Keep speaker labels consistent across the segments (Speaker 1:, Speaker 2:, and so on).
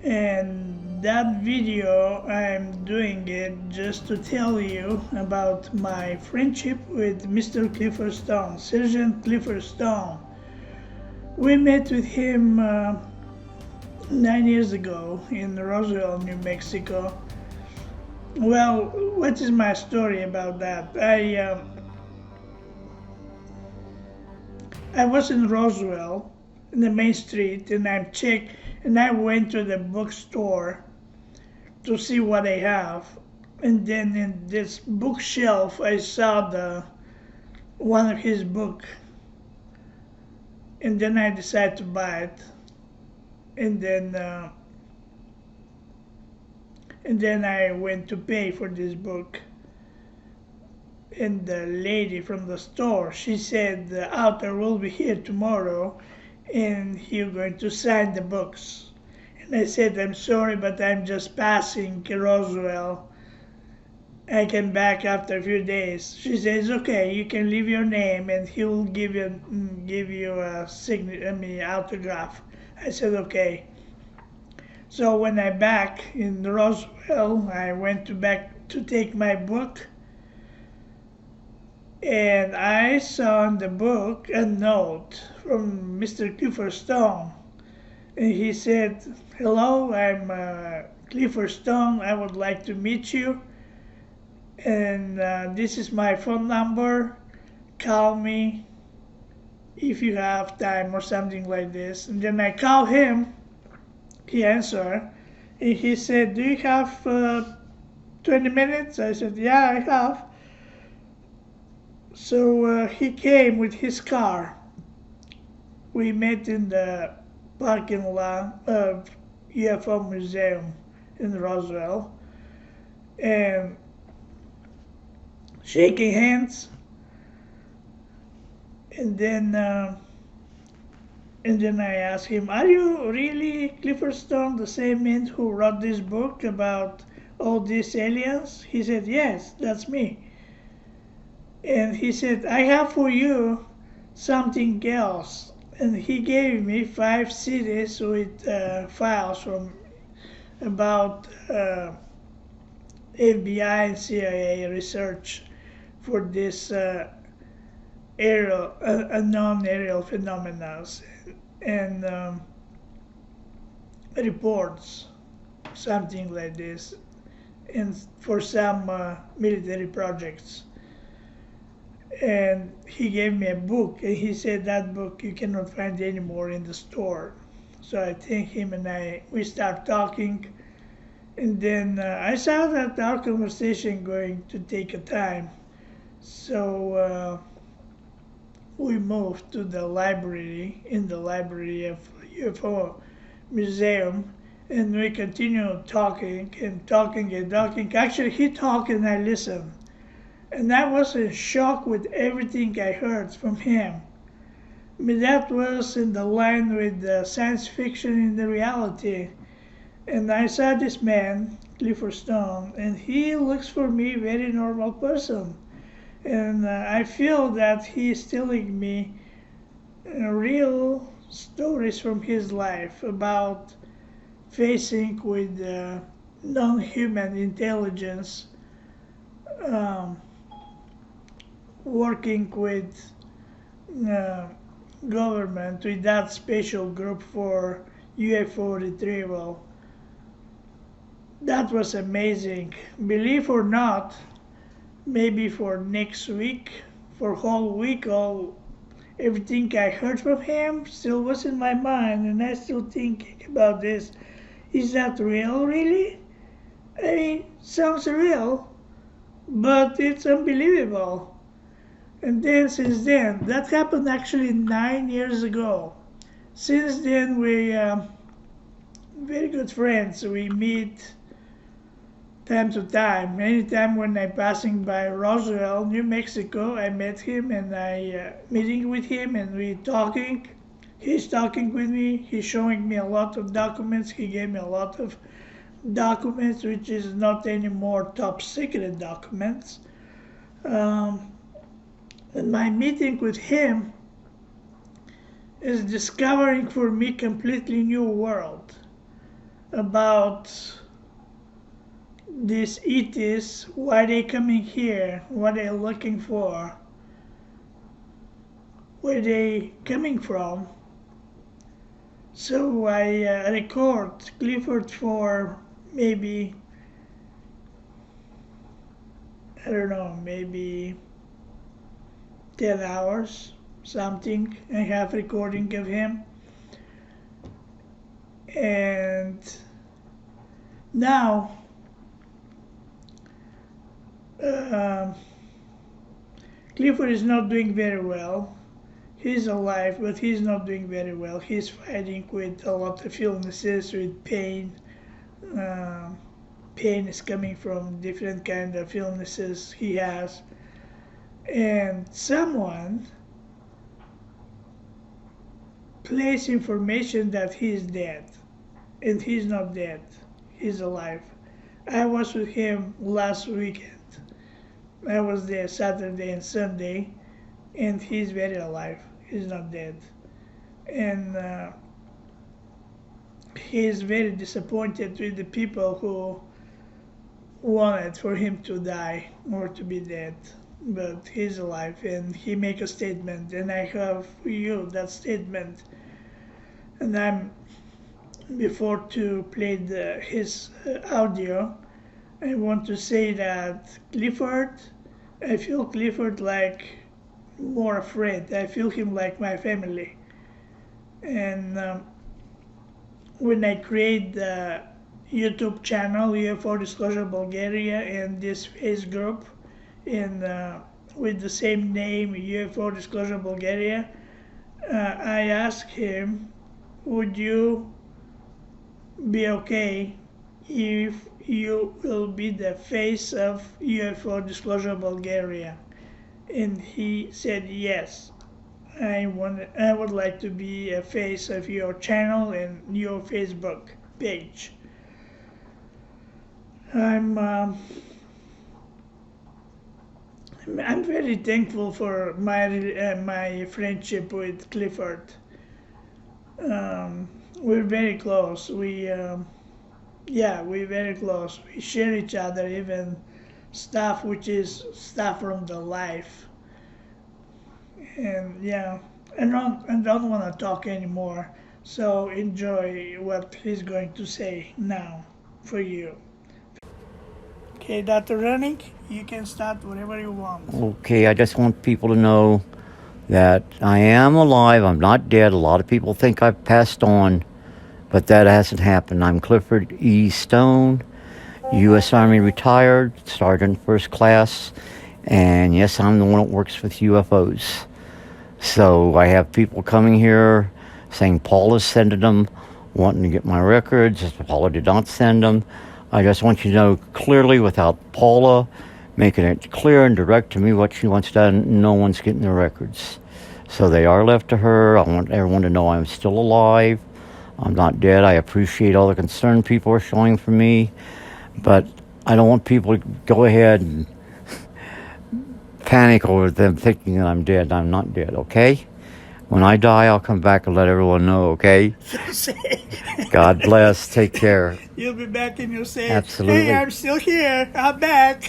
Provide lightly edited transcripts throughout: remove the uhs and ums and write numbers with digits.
Speaker 1: And that video, I'm doing it just to tell you about my friendship with Mr. Clifford Stone, Sergeant Clifford Stone. We met with him 9 years ago in Roswell, New Mexico. Well, what is my story about that? I was in Roswell, in the main street, and I went to the bookstore to see what they have. And then in this bookshelf, I saw the one of his book, and then I decided to buy it. And then I went to pay for this book. And the lady from the store, she said the author will be here tomorrow, and he's going to sign the books. And I said, I'm sorry, but I'm just passing Roswell. I came back after a few days. She says, okay, you can leave your name and he will give you a autograph. I said, okay. So when I back in Roswell, I went to back to take my book, and I saw in the book a note from Mr. Clifford Stone. And he said, hello, I'm Clifford Stone. I would like to meet you. And this is my phone number. Call me if you have time or something like this. And then I call him. He answered. And he said, do you have 20 minutes? I said, yeah, I have. So he came with his car. We met in the parking lot of UFO Museum in Roswell. And shaking hands. And then I asked him, are you really Clifford Stone, the same man who wrote this book about all these aliens? He said, yes, that's me. And he said, I have for you something else. And he gave me 5 CDs with files from about FBI and CIA research for this unknown aerial phenomena and reports, something like this, and for some military projects. And he gave me a book, and he said that book you cannot find anymore in the store. So I thanked him, and we start talking, and then I saw that our conversation going to take a time. So we moved to the library, in the library of UFO Museum, and we continued talking and talking and talking. Actually, he talked and I listened. And I was in shock with everything I heard from him. I mean, that was in the line with the science fiction and the reality. And I saw this man, Clifford Stone, and he looks for me a very normal person. And I feel that he is telling me real stories from his life about facing with non-human intelligence, um, working with uh, government, with that special group for UFO retrieval. That was amazing. Believe or not, maybe for next week, for whole week, all everything I heard from him still was in my mind, and I still thinking about this. Is that real, really? I mean, sounds real, but it's unbelievable. And then, since then, that happened actually 9 years ago. Since then, we very good friends. We meet time to time. Anytime when I'm passing by Roswell, New Mexico, I met him and I meeting with him and we talking. He's talking with me. He's showing me a lot of documents. He gave me a lot of documents, which is not anymore top secret documents. Um, and my meeting with him is discovering for me completely new world. about these ETs, why they coming here, what they looking for, where they coming from. So I record Clifford for maybe, I don't know, maybe 10 hours, something. I have recording of him. And now, Clifford is not doing very well. He's alive, but he's not doing very well. He's fighting with a lot of illnesses, with pain. Uh, Pain is coming from different kind of illnesses he has. And someone placed information that he's dead. And he's not dead. He's alive. I was with him last weekend. I was there Saturday and Sunday, and he's very alive. He's not dead. And he's very disappointed with the people who wanted for him to die or to be dead. But he's alive, and he make a statement, and I have for you that statement. And I'm before to play his audio. I want to say that Clifford, I feel Clifford like more afraid. I feel him like my family. And when I create the YouTube channel UFO Disclosure Bulgaria and this face group in with the same name UFO Disclosure Bulgaria, I asked him, would you be okay if you will be the face of UFO Disclosure Bulgaria? And he said yes. I would like to be a face of your channel and your Facebook page. I'm very thankful for my friendship with Clifford. We're very close. We're very close. We share each other, even stuff which is stuff from the life. And yeah, I don't want to talk anymore. So enjoy what he's going to say now for you. Okay, Dr. Running, you can start whatever you want.
Speaker 2: Okay, I just want people to know that I am alive. I'm not dead. A lot of people think I've passed on, but that hasn't happened. I'm Clifford E. Stone, U.S. Army retired, Sergeant First Class, and yes, I'm the one that works with UFOs. So I have people coming here saying Paula's sending them, wanting to get my records. Paula did not send them. I just want you to know clearly, without Paula making it clear and direct to me what she wants done, no one's getting the records. So they are left to her. I want everyone to know I'm still alive. I'm not dead. I appreciate all the concern people are showing for me, but I don't want people to go ahead and panic over them thinking that I'm dead. I'm not dead, okay? When I die, I'll come back and let everyone know, okay? God bless. Take care.
Speaker 1: You'll be back and you'll say,
Speaker 2: Absolutely.
Speaker 1: hey, I'm still here. I'm back.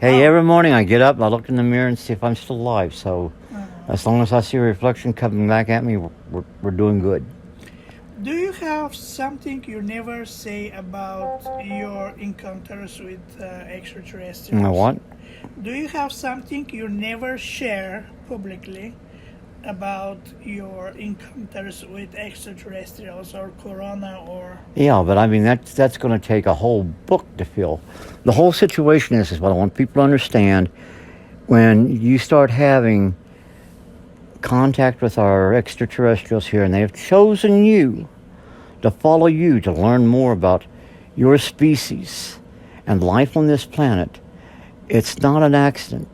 Speaker 2: Hey, every morning I get up, I look in the mirror and see if I'm still alive. So as long as I see a reflection coming back at me, we're doing good.
Speaker 1: Do you have something you never say about your encounters with extraterrestrials?
Speaker 2: My what?
Speaker 1: Do you have something you never share publicly about your encounters with extraterrestrials or corona or...
Speaker 2: Yeah, but I mean, that's going to take a whole book to fill. The whole situation is what I want people to understand. When you start having contact with our extraterrestrials here, and they have chosen you to follow you to learn more about your species and life on this planet, it's not an accident.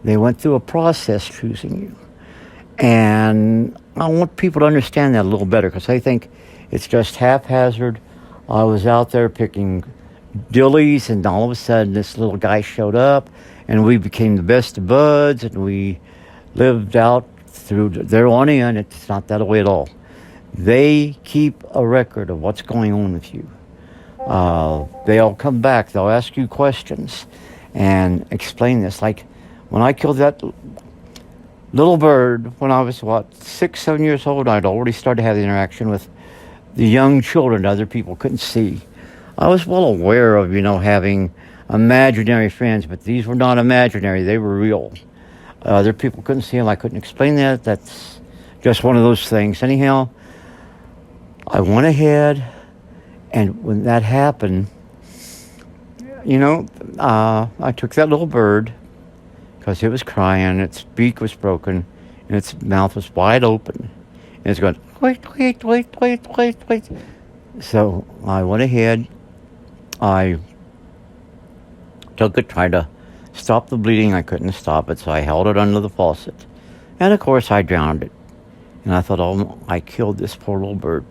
Speaker 2: They went through a process choosing you. And I want people to understand that a little better, because they think it's just haphazard. I was out there picking dillies, and all of a sudden this little guy showed up, and we became the best of buds, and we lived out through there on in. It's not that way at all. They keep a record of what's going on with you. They'll come back. They'll ask you questions and explain this. Like when I killed that little bird when I was, 6, 7 years old, I'd already started having interaction with the young children other people couldn't see. I was well aware of, having imaginary friends, but these were not imaginary. They were real. Other people couldn't see them. I couldn't explain that. That's just one of those things. Anyhow, I went ahead, and when that happened, I took that little bird because it was crying, its beak was broken, and its mouth was wide open. And it's going, wait, wait, wait, wait, wait, wait. So I went ahead, I took it, tried to stop the bleeding. I couldn't stop it, so I held it under the faucet. And of course, I drowned it. And I thought, oh, I killed this poor little bird.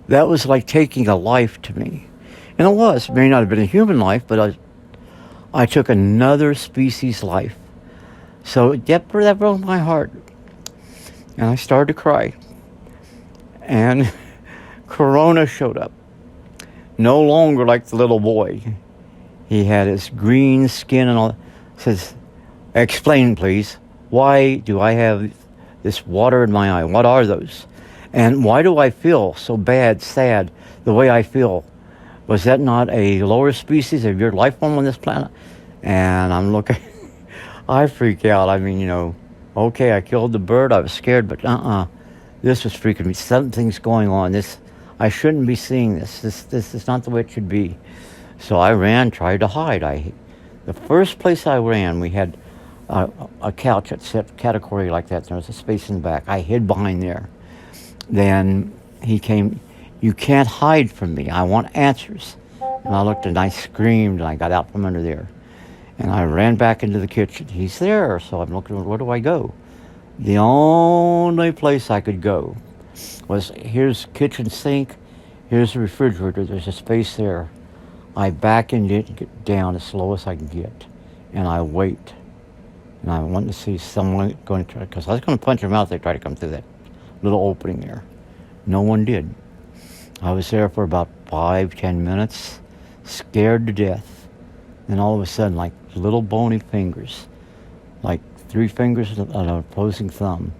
Speaker 2: That was like taking a life to me. And it was. It may not have been a human life, but I took another species' life. So that broke my heart. And I started to cry. And Corona showed up. No longer like the little boy. He had his green skin and all. Says, explain please. Why do I have this water in my eye? What are those? And why do I feel so bad, sad, the way I feel? Was that not a lower species of your life form on this planet? And I'm looking, I freak out. I mean, okay, I killed the bird. I was scared, but this was freaking me. Something's going on. I shouldn't be seeing this. This is not the way it should be. So I ran, tried to hide. The first place I ran, we had a couch that set category like that. There was a space in the back. I hid behind there. Then he came, you can't hide from me. I want answers. And I looked and I screamed and I got out from under there. And I ran back into the kitchen. He's there. So I'm looking, where do I go? The only place I could go was, here's kitchen sink, here's the refrigerator, there's a space there. I back and get down as slow as I can get. And I wait. And I want to see someone going to try, because I was going to punch them out if they tried to come through that little opening there. No one did. I was there for about 5-10 minutes, scared to death. Then all of a sudden, like little bony fingers, like 3 fingers and an opposing thumb,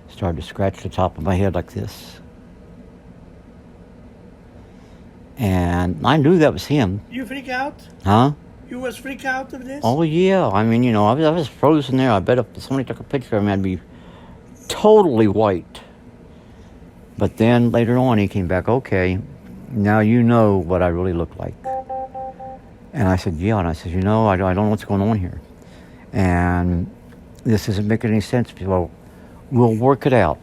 Speaker 2: started to scratch the top of my head like this. And I knew that was him.
Speaker 1: You freak out?
Speaker 2: Huh?
Speaker 1: You was freak out of this?
Speaker 2: Oh, yeah. I mean, I was frozen there. I bet if somebody took a picture of me, I'd be totally white. But then later on, he came back, okay, now you know what I really look like. And I said, yeah. And I said, I don't know what's going on here. And this isn't making any sense. Well, we'll work it out.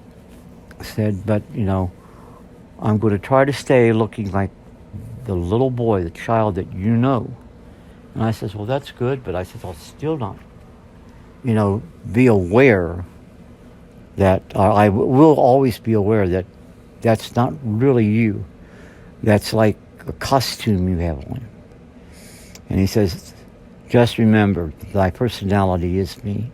Speaker 2: I said, but, I'm going to try to stay looking like the little boy, the child that you know. And I says, well, that's good, but I said, I'll still not, be aware that I will always be aware that that's not really you. That's like a costume you have on. And he says, just remember, thy personality is me.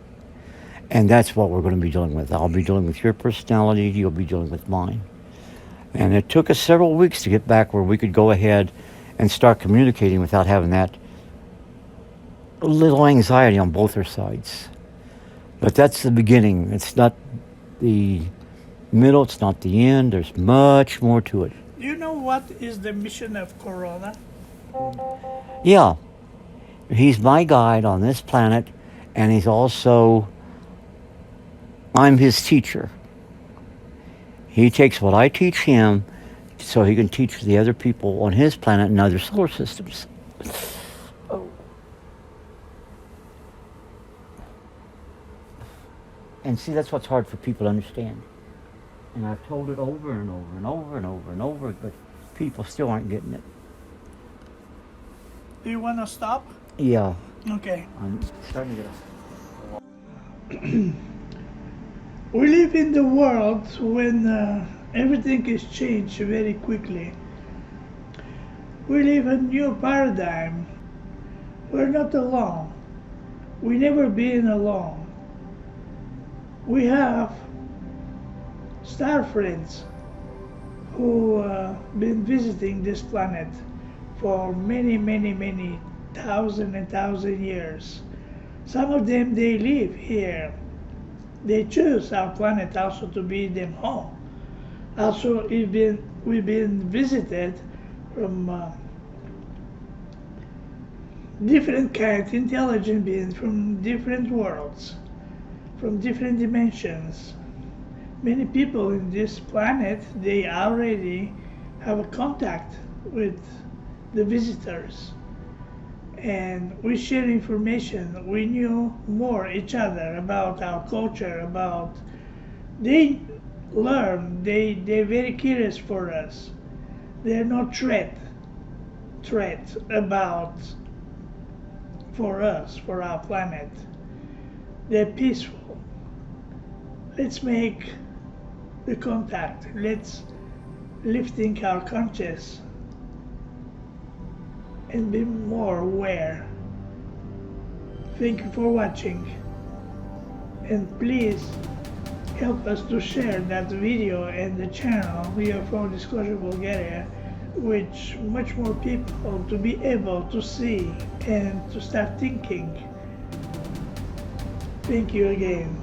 Speaker 2: And that's what we're going to be dealing with. I'll be dealing with your personality, you'll be dealing with mine. And it took us several weeks to get back where we could go ahead and start communicating without having that little anxiety on both our sides. But that's the beginning. It's not the middle, it's not the end. There's much more to it.
Speaker 1: Do you know what is the mission of Corona?
Speaker 2: Yeah. He's my guide on this planet, and he's also, I'm his teacher. He takes what I teach him so he can teach the other people on his planet and other solar systems. And see, that's what's hard for people to understand. And I've told it over and over and over and over and over, but people still aren't getting it.
Speaker 1: Do you want to stop?
Speaker 2: Yeah.
Speaker 1: Okay.
Speaker 2: I'm starting to get off.
Speaker 1: We live in the world when everything is changed very quickly. We live a new paradigm. We're not alone. We never been alone. We have star friends who been visiting this planet for many, many, many thousand and thousand years. Some of them, they live here. They choose our planet also to be them home. Also, we've been visited from different kinds, intelligent beings from different worlds, from different dimensions. Many people in this planet, they already have a contact with the visitors. And we share information. We knew more each other about our culture, about they learn, they're very curious for us. They're not threat about for us, for our planet. They're peaceful. Let's make the contact. Let's lifting our conscious and be more aware. Thank you for watching, and please help us to share that video and the channel UFO Disclosure Bulgaria, which much more people to be able to see and to start thinking. Thank you again.